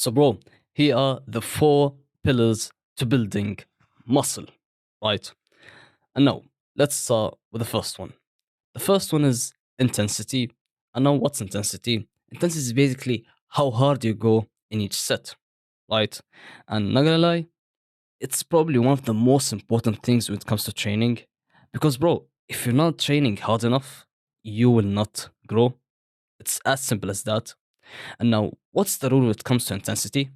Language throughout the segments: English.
So, bro, here are the four pillars to building muscle, right? And now, let's start with the first one. The first one is intensity. And now, what's intensity? Intensity is basically how hard you go in each set, right? And not gonna lie, it's probably one of the most important things when it comes to training. Because, bro, if you're not training hard enough, you will not grow. It's as simple as that. And now, what's the rule when it comes to intensity?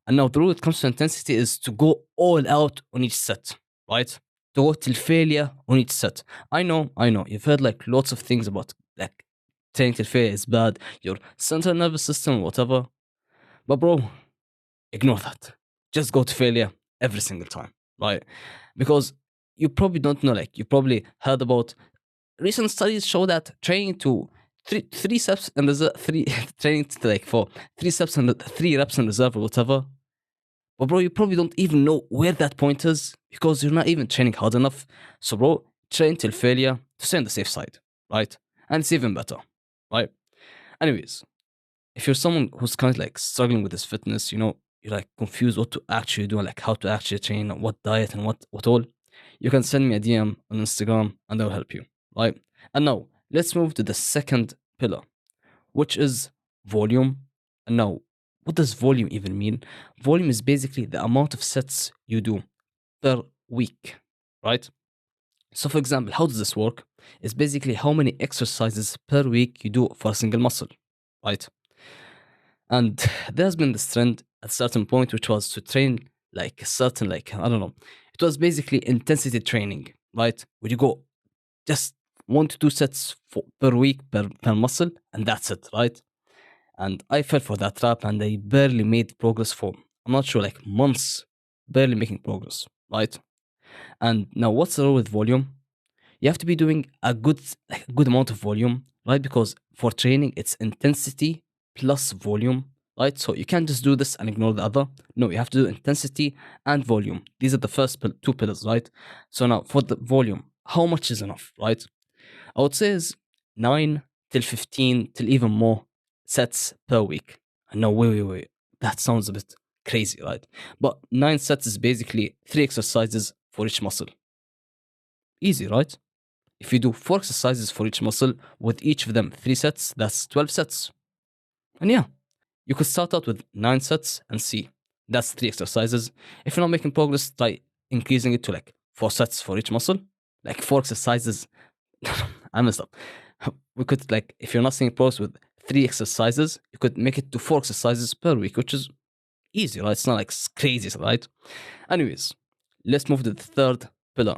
And now the rule when it comes to intensity is to go all out on each set, right? To go till failure on each set. I know. You've heard like lots of things about like training till failure is bad, your central nervous system, whatever. But bro, ignore that. Just go to failure every single time, right? Because you probably don't know, like you probably heard about recent studies show that training to three steps and there's a three training to like for 3 steps and 3 reps in reserve or whatever. But bro, you probably don't even know where that point is because you're not even training hard enough. So bro, train till failure to stay on the safe side, right? And it's even better, right? Anyways, if you're someone who's kind of like struggling with this fitness, you're like confused what to actually do, like how to actually train, what diet and what all, you can send me a DM on Instagram and I'll help you, right? And now let's move to the second pillar, which is volume. And now, what does volume even mean? Volume is basically the amount of sets you do per week, right? So, for example, how does this work? It's basically how many exercises per week you do for a single muscle, right? And there's been this trend at a certain point, which was to train like a certain, like, I don't know, it was basically intensity training, right? Where you go just 1 to 2 sets per week per muscle, and that's it, right? And I fell for that trap and I barely made progress for, I'm not sure, like months, barely making progress, right? And now what's the role with volume? You have to be doing a good amount of volume, right? Because for training, it's intensity plus volume, right? So you can't just do this and ignore the other. No, you have to do intensity and volume. These are the first two pillars, right? So now for the volume, how much is enough, right? I would say is 9 till 15 till even more sets per week. No, wait. That sounds a bit crazy, right? But 9 sets is basically 3 exercises for each muscle. Easy, right? If you do 4 exercises for each muscle with each of them 3 sets, that's 12 sets. And yeah, you could start out with 9 sets and see. That's 3 exercises. If you're not making progress, try increasing it to like 4 sets for each muscle, like 4 exercises. I messed up. We could like if you're not seeing progress with 3 exercises, you could make it to 4 exercises per week, which is easy, right? It's not like crazy, right? Anyways, let's move to the third pillar.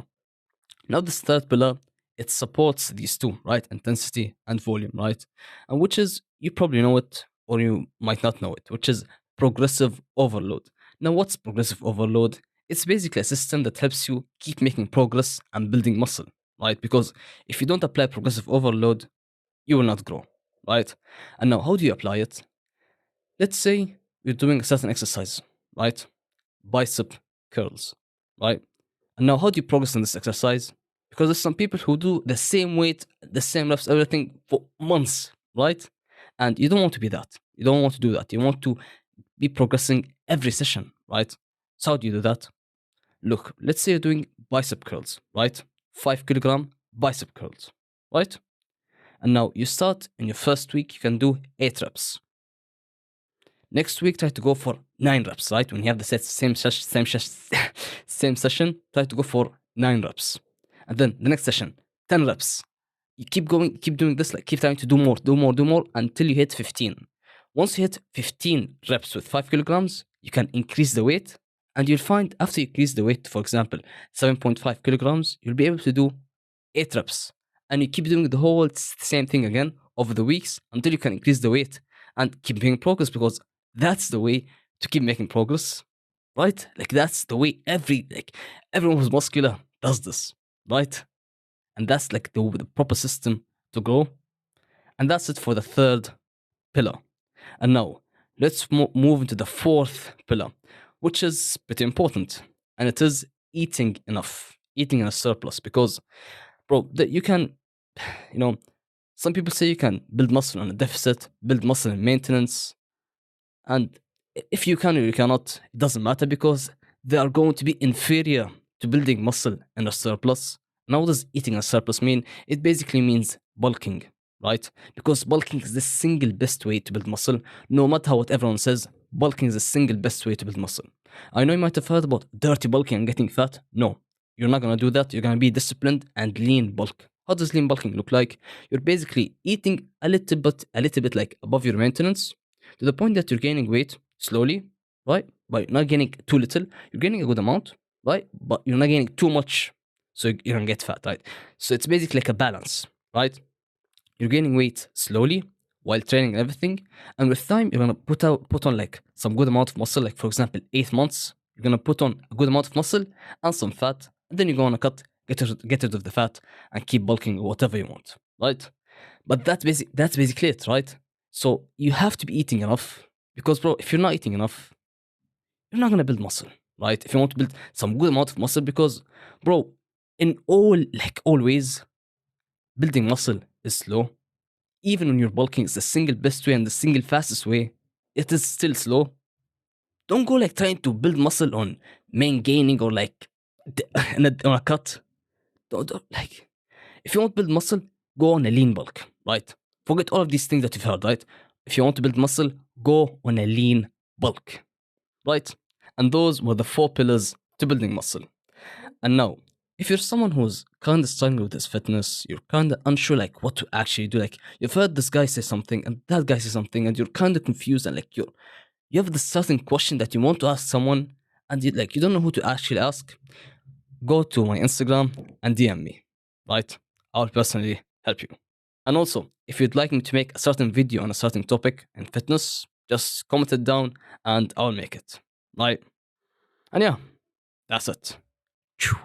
Now, this third pillar, it supports these two, right? Intensity and volume, right? And which is, you probably know it or you might not know it, which is progressive overload. Now, what's progressive overload? It's basically a system that helps you keep making progress and building muscle, right? Because if you don't apply progressive overload, you will not grow, right? And now, how do you apply it? Let's say you're doing a certain exercise, right? Bicep curls, right? And now, how do you progress in this exercise? Because there's some people who do the same weight, the same reps, everything for months, right? And you don't want to be that. You don't want to do that. You want to be progressing every session, right? So, how do you do that? Look, let's say you're doing bicep curls, right? 5 kilogram bicep curls, right? And now you start in your first week, you can do 8 reps. Next week, try to go for 9 reps, right? When you have the same session, try to go for 9 reps. And then the next session, 10 reps. You keep going, keep doing this, like keep trying to do more until you hit 15. Once you hit 15 reps with 5 kilograms, you can increase the weight. And you'll find after you increase the weight, for example, 7.5 kilograms, you'll be able to do 8 reps. And you keep doing the whole same thing again over the weeks until you can increase the weight and keep making progress because that's the way to keep making progress, right? Like that's the way everyone who's muscular does this, right? And that's like the proper system to grow. And that's it for the third pillar. And now let's move into the fourth pillar, which is pretty important, and it is eating enough, eating in a surplus. Because, bro, that you can, you know, some people say you can build muscle on a deficit, build muscle in maintenance, and If you can or you cannot, it doesn't matter because they are going to be inferior to building muscle in a surplus. Now, what does eating a surplus mean? It basically means bulking, right? Because bulking is the single best way to build muscle. No matter what everyone says, bulking is the single best way to build muscle. I know you might have heard about dirty bulking and getting fat. No, you're not gonna do that. You're gonna be disciplined and lean bulk. How does lean bulking look like? You're basically eating a little bit like above your maintenance to the point that you're gaining weight slowly, right? But you're not gaining too little. You're gaining a good amount, right? But you're not gaining too much, so you're gonna get fat, right? So it's basically like a balance, right? You're gaining weight slowly while training and everything, and with time you're gonna put on like some good amount of muscle. Like for example, 8 months, you're gonna put on a good amount of muscle and some fat, and then you're gonna get rid of the fat, and keep bulking whatever you want, right? But that's basically it, right? So you have to be eating enough because, bro, if you're not eating enough, you're not gonna build muscle, right? If you want to build some good amount of muscle, because, bro, in all ways, building muscle is slow. Even when you're bulking, it's the single best way and the single fastest way. It is still slow. Don't go like trying to build muscle on main gaining or like on a cut. Don't like if you want to build muscle, go on a lean bulk, right? Forget all of these things that you've heard, right? If you want to build muscle, go on a lean bulk, right? And those were the 4 pillars to building muscle. And now, if you're someone who's kind of struggling with this fitness, you're kind of unsure like what to actually do. Like you've heard this guy say something and that guy say something, and you're kind of confused, and like you have this certain question that you want to ask someone, and you don't know who to actually ask. Go to my Instagram and DM me, right? I'll personally help you. And also, if you'd like me to make a certain video on a certain topic in fitness, just comment it down and I'll make it, right? And yeah, that's it. Phew.